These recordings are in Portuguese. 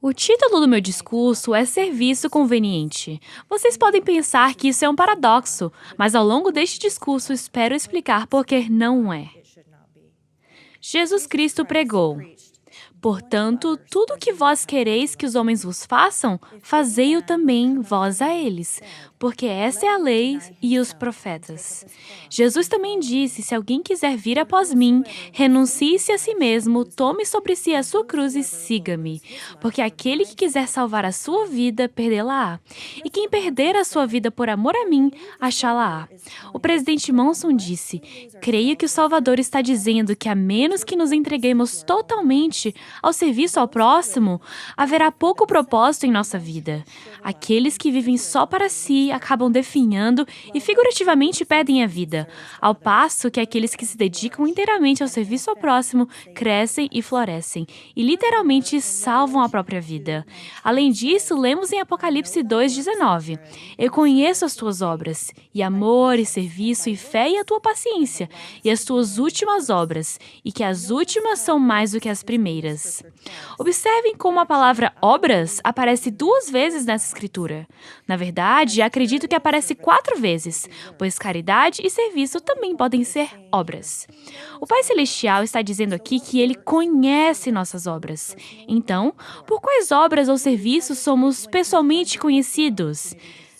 O título do meu discurso é Serviço Conveniente. Vocês podem pensar que isso é um paradoxo, mas ao longo deste discurso espero explicar por que não é. Jesus Cristo pregou: Portanto, tudo o que vós quereis que os homens vos façam, fazei-o também vós a eles, porque essa é a lei e os profetas. Jesus também disse: se alguém quiser vir após mim, renuncie-se a si mesmo, tome sobre si a sua cruz e siga-me. Porque aquele que quiser salvar a sua vida, perdê-la-á. E quem perder a sua vida por amor a mim, achá-la-á. O presidente Monson disse: creio que o Salvador está dizendo que a menos que nos entreguemos totalmente ao serviço ao próximo, haverá pouco propósito em nossa vida. Aqueles que vivem só para si acabam definhando e figurativamente perdem a vida, ao passo que aqueles que se dedicam inteiramente ao serviço ao próximo crescem e florescem, e literalmente salvam a própria vida. Além disso, lemos em Apocalipse 2,19: Eu conheço as tuas obras, e amor, e serviço, e fé, e a tua paciência, e as tuas últimas obras, e que as últimas são mais do que as primeiras. Observem como a palavra obras aparece 2 vezes nessa escritura. Na verdade, acredito que aparece 4 vezes, pois caridade e serviço também podem ser obras. O Pai Celestial está dizendo aqui que Ele conhece nossas obras. Então, por quais obras ou serviços somos pessoalmente conhecidos?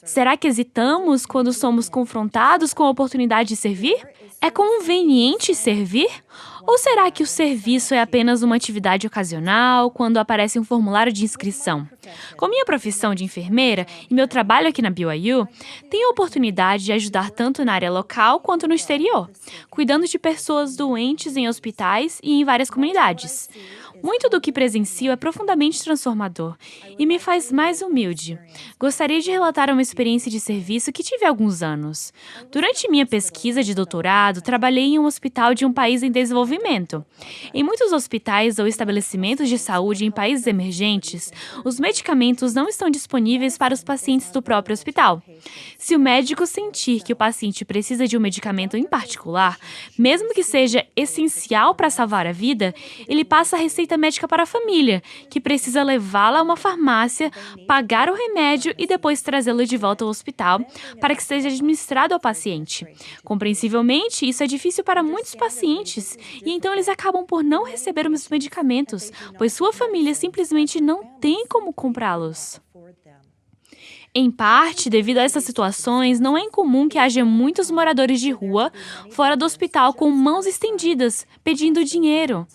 Será que hesitamos quando somos confrontados com a oportunidade de servir? É conveniente servir? Ou será que o serviço é apenas uma atividade ocasional, quando aparece um formulário de inscrição? Com minha profissão de enfermeira e meu trabalho aqui na BYU, tenho a oportunidade de ajudar tanto na área local quanto no exterior, cuidando de pessoas doentes em hospitais e em várias comunidades. Muito do que presencio é profundamente transformador e me faz mais humilde. Gostaria de relatar uma experiência de serviço que tive há alguns anos. Durante minha pesquisa de doutorado, trabalhei em um hospital de um país em desenvolvimento. Em muitos hospitais ou estabelecimentos de saúde em países emergentes, os medicamentos não estão disponíveis para os pacientes do próprio hospital. Se o médico sentir que o paciente precisa de um medicamento em particular, mesmo que seja essencial para salvar a vida, ele passa a receita médica para a família, que precisa levá-la a uma farmácia, pagar o remédio e depois trazê-lo de volta ao hospital para que seja administrado ao paciente. Compreensivelmente, isso é difícil para muitos pacientes e então eles acabam por não receber os medicamentos, pois sua família simplesmente não tem como comprá-los. Em parte, devido a essas situações, não é incomum que haja muitos moradores de rua fora do hospital com mãos estendidas, pedindo dinheiro.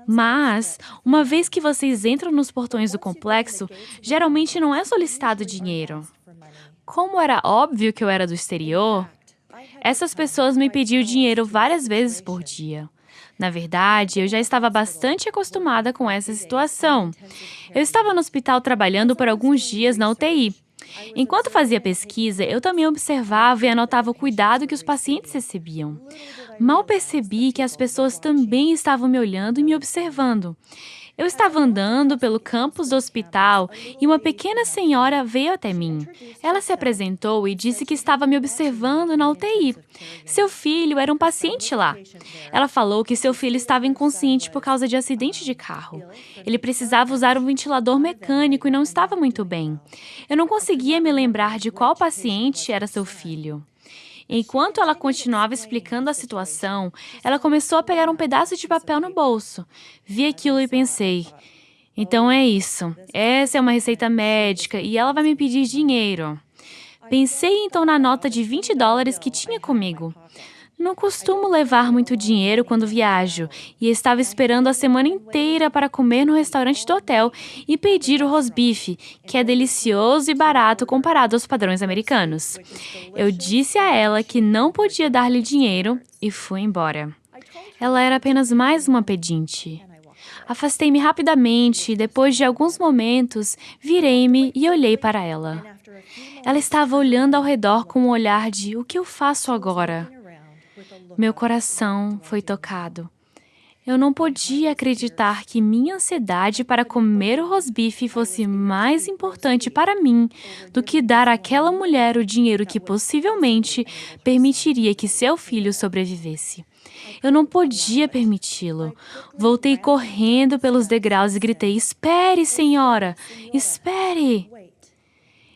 Mas, uma vez que vocês entram nos portões do complexo, geralmente não é solicitado dinheiro. Como era óbvio que eu era do exterior, essas pessoas me pediam dinheiro várias vezes por dia. Na verdade, eu já estava bastante acostumada com essa situação. Eu estava no hospital trabalhando por alguns dias na UTI. Enquanto fazia pesquisa, eu também observava e anotava o cuidado que os pacientes recebiam. Mal percebi que as pessoas também estavam me olhando e me observando. Eu estava andando pelo campus do hospital e uma pequena senhora veio até mim. Ela se apresentou e disse que estava me observando na UTI. Seu filho era um paciente lá. Ela falou que seu filho estava inconsciente por causa de acidente de carro. Ele precisava usar um ventilador mecânico e não estava muito bem. Eu não conseguia me lembrar de qual paciente era seu filho. Enquanto ela continuava explicando a situação, ela começou a pegar um pedaço de papel no bolso. Vi aquilo e pensei: então é isso. Essa é uma receita médica e ela vai me pedir dinheiro. Pensei então na nota de $20 que tinha comigo. Não costumo levar muito dinheiro quando viajo e estava esperando a semana inteira para comer no restaurante do hotel e pedir o rosbife, que é delicioso e barato comparado aos padrões americanos. Eu disse a ela que não podia dar-lhe dinheiro e fui embora. Ela era apenas mais uma pedinte. Afastei-me rapidamente e, depois de alguns momentos, virei-me e olhei para ela. Ela estava olhando ao redor com um olhar de: o que eu faço agora? Meu coração foi tocado. Eu não podia acreditar que minha ansiedade para comer o rosbife fosse mais importante para mim do que dar àquela mulher o dinheiro que possivelmente permitiria que seu filho sobrevivesse. Eu não podia permiti-lo. Voltei correndo pelos degraus e gritei: espere, senhora! Espere!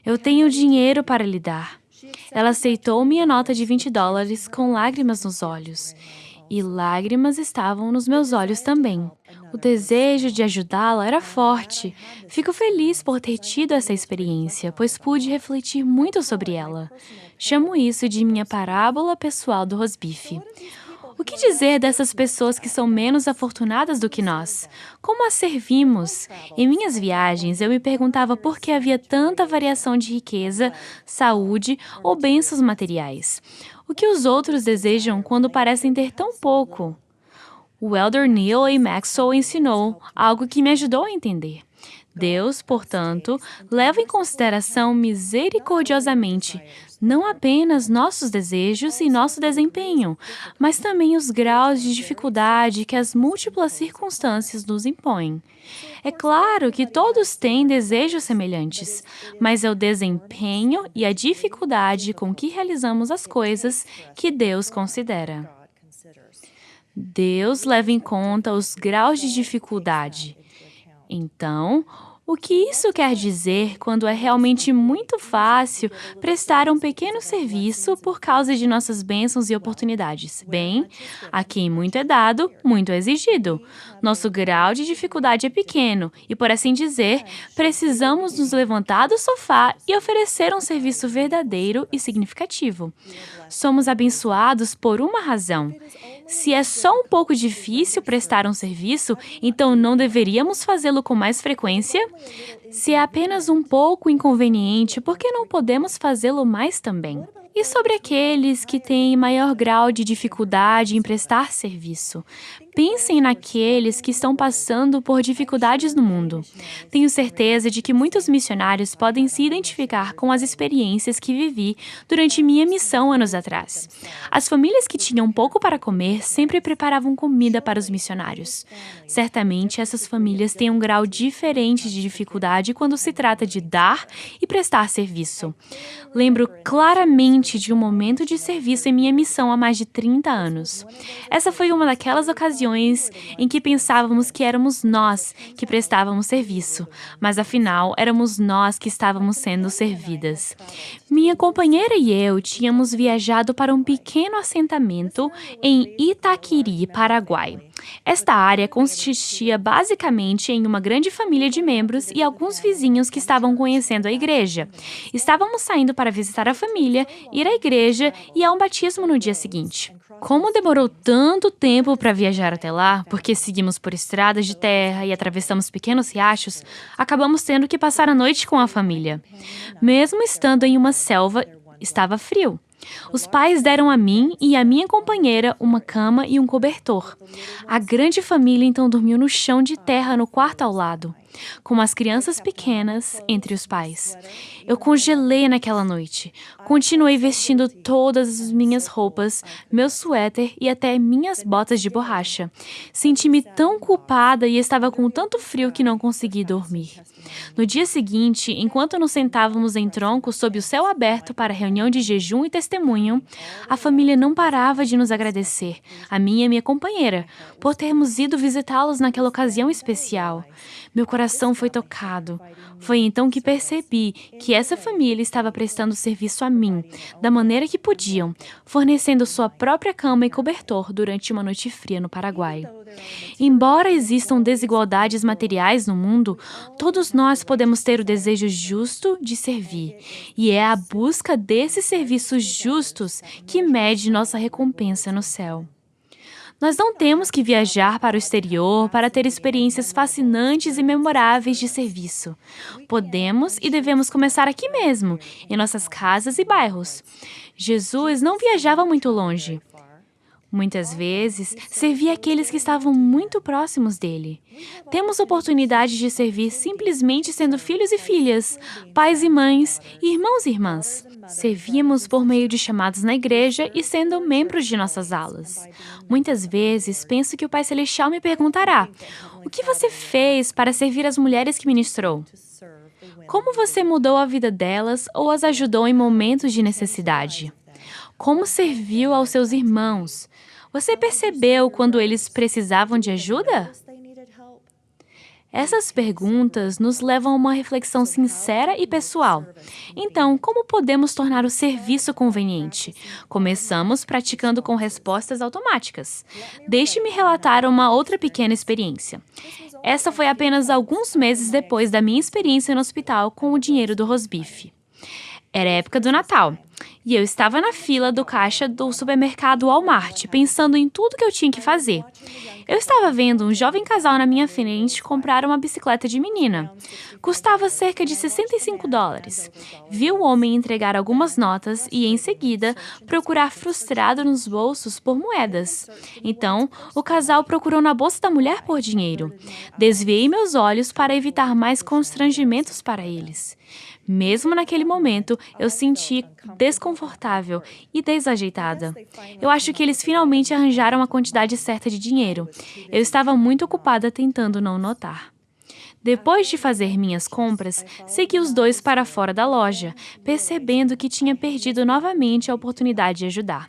Eu tenho dinheiro para lhe dar. Ela aceitou minha nota de $20 com lágrimas nos olhos. E lágrimas estavam nos meus olhos também. O desejo de ajudá-la era forte. Fico feliz por ter tido essa experiência, pois pude refletir muito sobre ela. Chamo isso de minha parábola pessoal do rosbife. O que dizer dessas pessoas que são menos afortunadas do que nós? Como as servimos? Em minhas viagens, eu me perguntava por que havia tanta variação de riqueza, saúde ou bênçãos materiais. O que os outros desejam quando parecem ter tão pouco? O elder Neil A. Maxwell ensinou algo que me ajudou a entender. Deus, portanto, leva em consideração misericordiosamente não apenas nossos desejos e nosso desempenho, mas também os graus de dificuldade que as múltiplas circunstâncias nos impõem. É claro que todos têm desejos semelhantes, mas é o desempenho e a dificuldade com que realizamos as coisas que Deus considera. Deus leva em conta os graus de dificuldade. Então, o que isso quer dizer quando é realmente muito fácil prestar um pequeno serviço por causa de nossas bênçãos e oportunidades? Bem, a quem muito é dado, muito é exigido. Nosso grau de dificuldade é pequeno e, por assim dizer, precisamos nos levantar do sofá e oferecer um serviço verdadeiro e significativo. Somos abençoados por uma razão. Se é só um pouco difícil prestar um serviço, então não deveríamos fazê-lo com mais frequência? Se é apenas um pouco inconveniente, por que não podemos fazê-lo mais também? E sobre aqueles que têm maior grau de dificuldade em prestar serviço? Pensem naqueles que estão passando por dificuldades no mundo. Tenho certeza de que muitos missionários podem se identificar com as experiências que vivi durante minha missão anos atrás. As famílias que tinham pouco para comer sempre preparavam comida para os missionários. Certamente, essas famílias têm um grau diferente de dificuldade quando se trata de dar e prestar serviço. Lembro claramente de um momento de serviço em minha missão há mais de 30 anos. Essa foi uma daquelas ocasiões em que pensávamos que éramos nós que prestávamos serviço, mas afinal éramos nós que estávamos sendo servidas. Minha companheira e eu tínhamos viajado para um pequeno assentamento em Itaquiri, Paraguai. Esta área consistia basicamente em uma grande família de membros e alguns vizinhos que estavam conhecendo a igreja. Estávamos saindo para visitar a família, ir à igreja e a um batismo no dia seguinte. Como demorou tanto tempo para viajar até lá, porque seguimos por estradas de terra e atravessamos pequenos riachos, acabamos tendo que passar a noite com a família. Mesmo estando em uma selva, estava frio. Os pais deram a mim e a minha companheira uma cama e um cobertor. A grande família então dormiu no chão de terra no quarto ao lado, com as crianças pequenas entre os pais. Eu congelei naquela noite. Continuei vestindo todas as minhas roupas, meu suéter e até minhas botas de borracha. Senti-me tão culpada e estava com tanto frio que não consegui dormir. No dia seguinte, enquanto nos sentávamos em troncos sob o céu aberto para reunião de jejum e testemunho, a família não parava de nos agradecer, a mim e a minha companheira, por termos ido visitá-los naquela ocasião especial. Meu coração foi tocado. Foi então que percebi que essa família estava prestando serviço a mim, da maneira que podiam, fornecendo sua própria cama e cobertor durante uma noite fria no Paraguai. Embora existam desigualdades materiais no mundo, todos nós podemos ter o desejo justo de servir, e é a busca desses serviços justos que mede nossa recompensa no céu. Nós não temos que viajar para o exterior para ter experiências fascinantes e memoráveis de serviço. Podemos e devemos começar aqui mesmo, em nossas casas e bairros. Jesus não viajava muito longe. Muitas vezes, servia aqueles que estavam muito próximos dele. Temos oportunidade de servir simplesmente sendo filhos e filhas, pais e mães, irmãos e irmãs. Servíamos por meio de chamados na igreja e sendo membros de nossas alas. Muitas vezes, penso que o Pai Celestial me perguntará: o que você fez para servir as mulheres que ministrou? Como você mudou a vida delas ou as ajudou em momentos de necessidade? Como serviu aos seus irmãos? Você percebeu quando eles precisavam de ajuda? Essas perguntas nos levam a uma reflexão sincera e pessoal. Então, como podemos tornar o serviço conveniente? Começamos praticando com respostas automáticas. Deixe-me relatar uma outra pequena experiência. Essa foi apenas alguns meses depois da minha experiência no hospital com o dinheiro do rosbife. Era época do Natal, e eu estava na fila do caixa do supermercado Walmart, pensando em tudo que eu tinha que fazer. Eu estava vendo um jovem casal na minha frente comprar uma bicicleta de menina. Custava cerca de $65. Vi o homem entregar algumas notas e, em seguida, procurar frustrado nos bolsos por moedas. Então, o casal procurou na bolsa da mulher por dinheiro. Desviei meus olhos para evitar mais constrangimentos para eles. Mesmo naquele momento, eu senti desconfortável e desajeitada. Eu acho que eles finalmente arranjaram a quantidade certa de dinheiro. Eu estava muito ocupada tentando não notar. Depois de fazer minhas compras, segui os dois para fora da loja, percebendo que tinha perdido novamente a oportunidade de ajudar.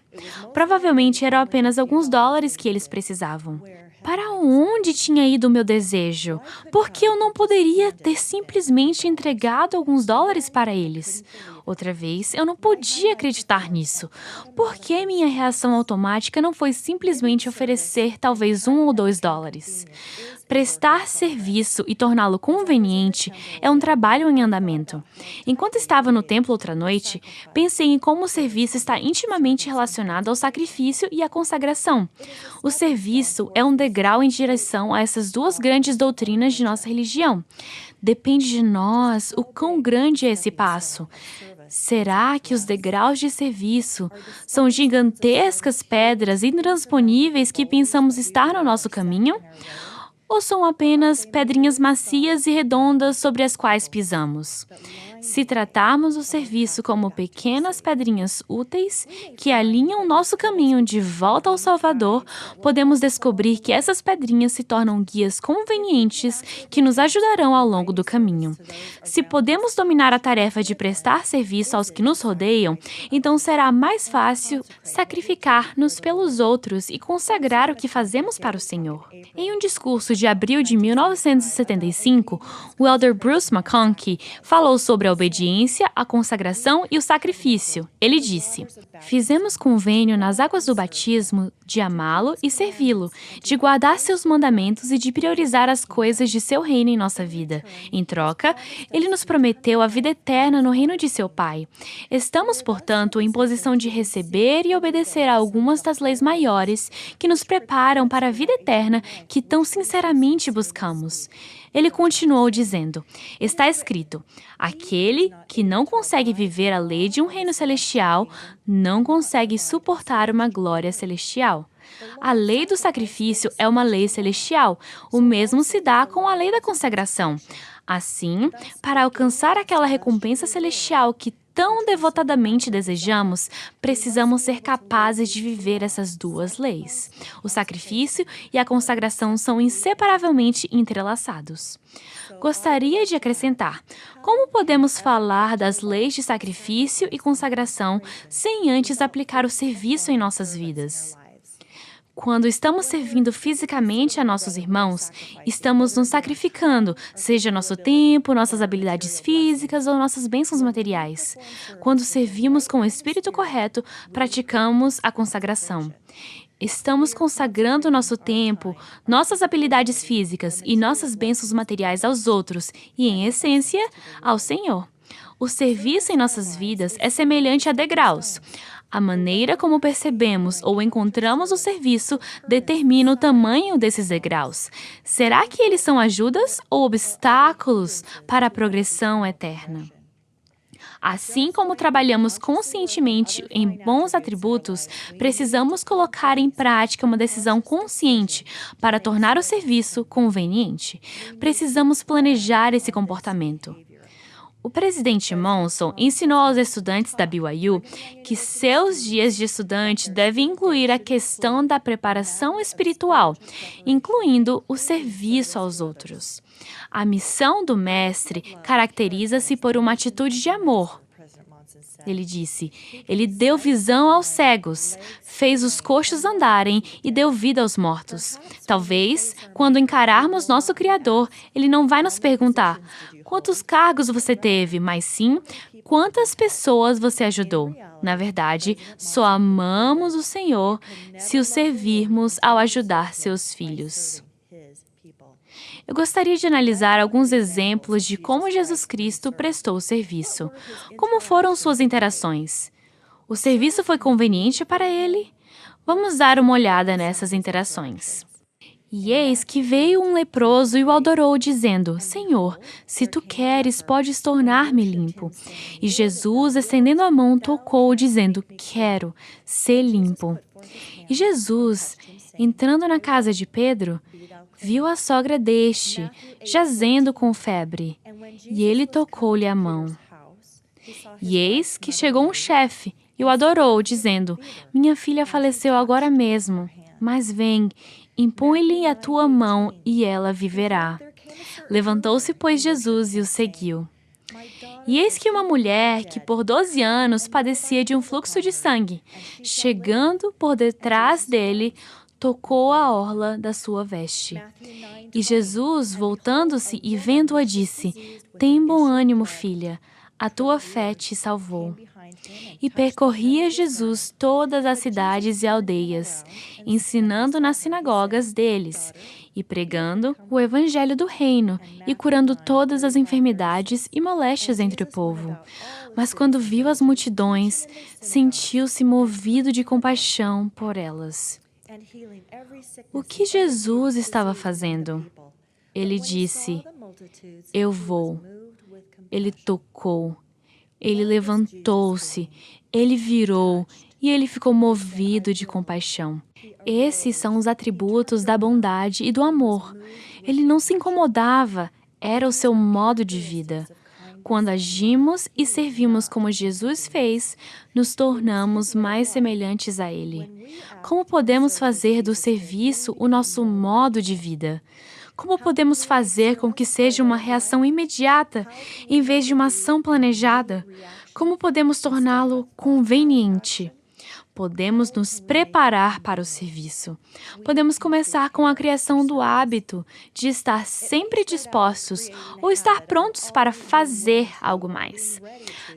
Provavelmente eram apenas alguns dólares que eles precisavam. Para onde tinha ido o meu desejo? Por que eu não poderia ter simplesmente entregado alguns dólares para eles? Outra vez, eu não podia acreditar nisso. Por que minha reação automática não foi simplesmente oferecer talvez $1 ou $2? Prestar serviço e torná-lo conveniente é um trabalho em andamento. Enquanto estava no templo outra noite, pensei em como o serviço está intimamente relacionado ao sacrifício e à consagração. O serviço é um degrau em direção a essas duas grandes doutrinas de nossa religião. Depende de nós o quão grande é esse passo. Será que os degraus de serviço são gigantescas pedras intransponíveis que pensamos estar no nosso caminho? Ou são apenas pedrinhas macias e redondas sobre as quais pisamos? Se tratarmos o serviço como pequenas pedrinhas úteis que alinham nosso caminho de volta ao Salvador, podemos descobrir que essas pedrinhas se tornam guias convenientes que nos ajudarão ao longo do caminho. Se podemos dominar a tarefa de prestar serviço aos que nos rodeiam, então será mais fácil sacrificar-nos pelos outros e consagrar o que fazemos para o Senhor. Em um discurso de abril de 1975, o elder Bruce McConkie falou sobre a obediência, a consagração e o sacrifício. Ele disse: "Fizemos convênio nas águas do batismo de amá-lo e servi-lo, de guardar seus mandamentos e de priorizar as coisas de seu reino em nossa vida. Em troca, ele nos prometeu a vida eterna no reino de seu Pai. Estamos, portanto, em posição de receber e obedecer a algumas das leis maiores que nos preparam para a vida eterna que tão sinceramente buscamos." Ele continuou dizendo: "Está escrito: aquele que não consegue viver a lei de um reino celestial não consegue suportar uma glória celestial." A lei do sacrifício é uma lei celestial. O mesmo se dá com a lei da consagração. Assim, para alcançar aquela recompensa celestial que tão devotadamente desejamos, precisamos ser capazes de viver essas duas leis. O sacrifício e a consagração são inseparavelmente entrelaçados. Gostaria de acrescentar: como podemos falar das leis de sacrifício e consagração sem antes aplicar o serviço em nossas vidas? Quando estamos servindo fisicamente a nossos irmãos, estamos nos sacrificando, seja nosso tempo, nossas habilidades físicas ou nossas bênçãos materiais. Quando servimos com o espírito correto, praticamos a consagração. Estamos consagrando nosso tempo, nossas habilidades físicas e nossas bênçãos materiais aos outros e, em essência, ao Senhor. O serviço em nossas vidas é semelhante a degraus. A maneira como percebemos ou encontramos o serviço determina o tamanho desses degraus. Será que eles são ajudas ou obstáculos para a progressão eterna? Assim como trabalhamos conscientemente em bons atributos, precisamos colocar em prática uma decisão consciente para tornar o serviço conveniente. Precisamos planejar esse comportamento. O presidente Monson ensinou aos estudantes da BYU que seus dias de estudante devem incluir a questão da preparação espiritual, incluindo o serviço aos outros. A missão do mestre caracteriza-se por uma atitude de amor. Ele disse, ele deu visão aos cegos, fez os coxos andarem e deu vida aos mortos. Talvez, quando encararmos nosso Criador, ele não vai nos perguntar quantos cargos você teve, mas sim quantas pessoas você ajudou. Na verdade, só amamos o Senhor se o servirmos ao ajudar seus filhos. Eu gostaria de analisar alguns exemplos de como Jesus Cristo prestou o serviço. Como foram suas interações? O serviço foi conveniente para ele? Vamos dar uma olhada nessas interações. E eis que veio um leproso e o adorou, dizendo, Senhor, se tu queres, podes tornar-me limpo. E Jesus, estendendo a mão, tocou, dizendo, quero ser limpo. E Jesus, entrando na casa de Pedro, viu a sogra deste, jazendo com febre, e ele tocou-lhe a mão. E eis que chegou um chefe, e o adorou, dizendo, minha filha faleceu agora mesmo, mas vem, impõe-lhe a tua mão, e ela viverá. Levantou-se, pois, Jesus e o seguiu. E eis que uma mulher que por 12 anos padecia de um fluxo de sangue, chegando por detrás dele, tocou a orla da sua veste. E Jesus, voltando-se e vendo-a, disse, tem bom ânimo, filha, a tua fé te salvou. E percorria Jesus todas as cidades e aldeias, ensinando nas sinagogas deles, e pregando o evangelho do reino, e curando todas as enfermidades e moléstias entre o povo. Mas quando viu as multidões, sentiu-se movido de compaixão por elas. O que Jesus estava fazendo? Ele disse, eu vou. Ele tocou. Ele levantou-se. Ele virou. E ele ficou movido de compaixão. Esses são os atributos da bondade e do amor. Ele não se incomodava. Era o seu modo de vida. Quando agimos e servimos como Jesus fez, nos tornamos mais semelhantes a Ele. Como podemos fazer do serviço o nosso modo de vida? Como podemos fazer com que seja uma reação imediata, em vez de uma ação planejada? Como podemos torná-lo conveniente? Podemos nos preparar para o serviço. Podemos começar com a criação do hábito de estar sempre dispostos ou estar prontos para fazer algo mais.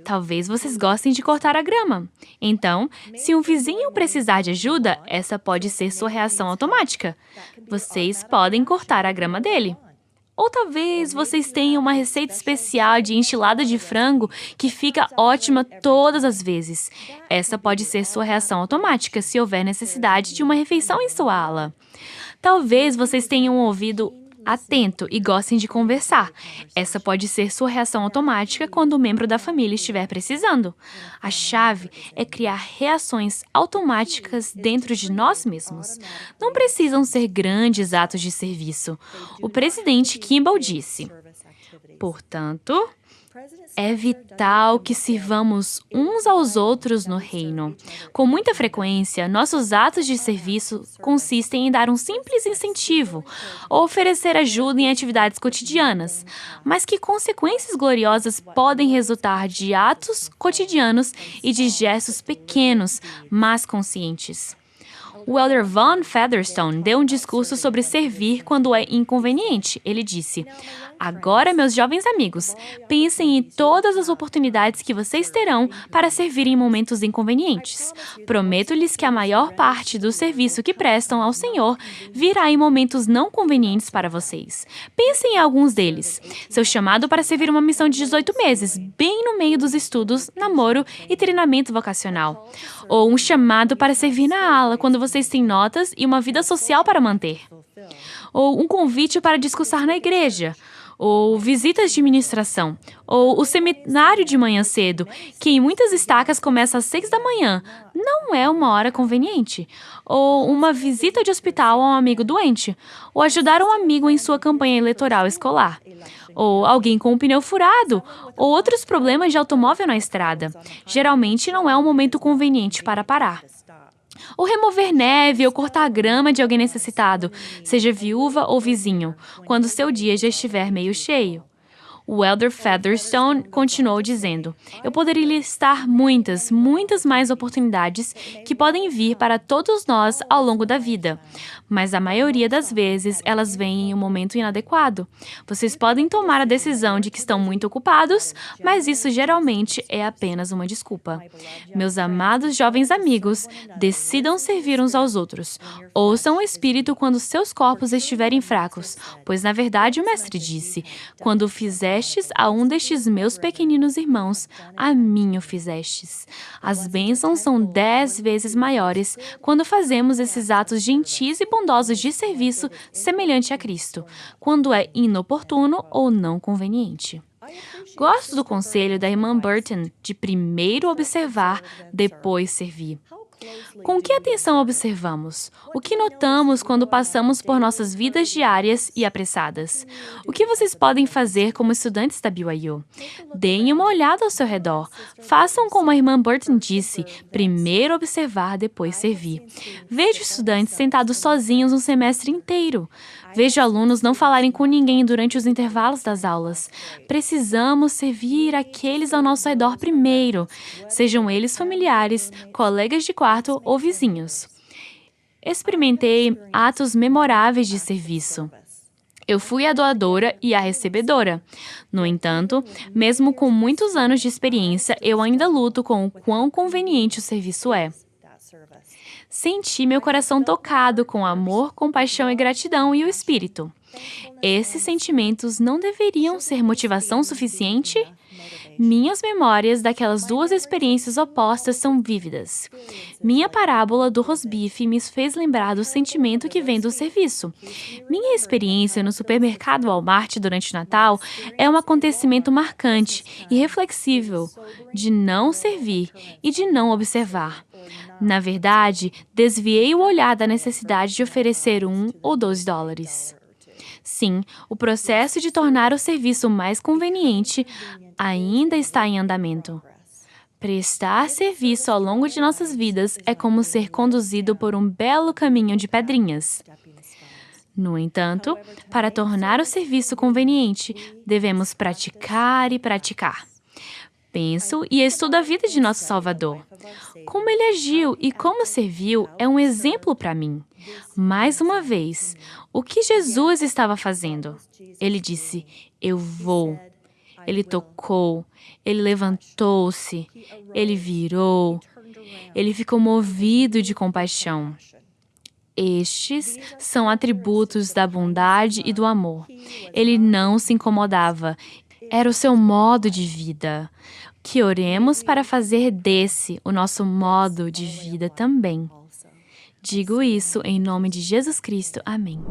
Talvez vocês gostem de cortar a grama. Então, se um vizinho precisar de ajuda, essa pode ser sua reação automática. Vocês podem cortar a grama dele. Ou talvez vocês tenham uma receita especial de enchilada de frango que fica ótima todas as vezes. Essa pode ser sua reação automática se houver necessidade de uma refeição em sua ala. Talvez vocês tenham um ouvido atento e gostem de conversar. Essa pode ser sua reação automática quando um membro da família estiver precisando. A chave é criar reações automáticas dentro de nós mesmos. Não precisam ser grandes atos de serviço. O presidente Kimball disse, portanto, é vital que sirvamos uns aos outros no reino. Com muita frequência, nossos atos de serviço consistem em dar um simples incentivo ou oferecer ajuda em atividades cotidianas, mas que consequências gloriosas podem resultar de atos cotidianos e de gestos pequenos, mas conscientes. O elder Von Featherstone deu um discurso sobre servir quando é inconveniente. Ele disse, agora, meus jovens amigos, pensem em todas as oportunidades que vocês terão para servir em momentos inconvenientes. Prometo-lhes que a maior parte do serviço que prestam ao Senhor virá em momentos não convenientes para vocês. Pensem em alguns deles. Seu chamado para servir uma missão de 18 meses, bem no meio dos estudos, namoro e treinamento vocacional. Ou um chamado para servir na ala quando vocês têm notas e uma vida social para manter. Ou um convite para discursar na igreja. Ou visitas de ministração. Ou o seminário de manhã cedo, que em muitas estacas começa às 6 da manhã. Não é uma hora conveniente. Ou uma visita de hospital a um amigo doente. Ou ajudar um amigo em sua campanha eleitoral escolar. Ou alguém com um pneu furado. Ou outros problemas de automóvel na estrada. Geralmente não é um momento conveniente para parar. Ou remover neve ou cortar a grama de alguém necessitado, seja viúva ou vizinho, quando seu dia já estiver meio cheio. O Elder Featherstone continuou dizendo: eu poderia listar muitas, muitas mais oportunidades que podem vir para todos nós ao longo da vida, mas a maioria das vezes elas vêm em um momento inadequado. Vocês podem tomar a decisão de que estão muito ocupados, mas isso geralmente é apenas uma desculpa. Meus amados jovens amigos, decidam servir uns aos outros. Ouçam o Espírito quando seus corpos estiverem fracos, pois na verdade o Mestre disse: quando fizestes a um destes meus pequeninos irmãos, a mim o fizestes. As bênçãos são 10 vezes maiores quando fazemos esses atos gentis e bondosos de serviço semelhante a Cristo, quando é inoportuno ou não conveniente. Gosto do conselho da irmã Burton de primeiro observar, depois servir. Com que atenção observamos? O que notamos quando passamos por nossas vidas diárias e apressadas? O que vocês podem fazer como estudantes da BYU? Deem uma olhada ao seu redor. Façam como a irmã Burton disse, primeiro observar, depois servir. Vejo estudantes sentados sozinhos um semestre inteiro. Vejo alunos não falarem com ninguém durante os intervalos das aulas. Precisamos servir aqueles ao nosso redor primeiro, sejam eles familiares, colegas de quarto ou vizinhos. Experimentei atos memoráveis de serviço. Eu fui a doadora e a recebedora. No entanto, mesmo com muitos anos de experiência, eu ainda luto com o quão conveniente o serviço é. Senti meu coração tocado com amor, compaixão e gratidão e o Espírito. Esses sentimentos não deveriam ser motivação suficiente? Minhas memórias daquelas duas experiências opostas são vívidas. Minha parábola do rosbife me fez lembrar do sentimento que vem do serviço. Minha experiência no supermercado Walmart durante o Natal é um acontecimento marcante e reflexível de não servir e de não observar. Na verdade, desviei o olhar da necessidade de oferecer $1 ou $2. Sim, o processo de tornar o serviço mais conveniente ainda está em andamento. Prestar serviço ao longo de nossas vidas é como ser conduzido por um belo caminho de pedrinhas. No entanto, para tornar o serviço conveniente, devemos praticar e praticar. Penso e estudo a vida de nosso Salvador. Como ele agiu e como serviu é um exemplo para mim. Mais uma vez, o que Jesus estava fazendo? Ele disse, eu vou. Ele tocou, ele levantou-se, ele virou, ele ficou movido de compaixão. Estes são atributos da bondade e do amor. Ele não se incomodava. Era o seu modo de vida. Que oremos para fazer desse o nosso modo de vida também. Digo isso em nome de Jesus Cristo. Amém.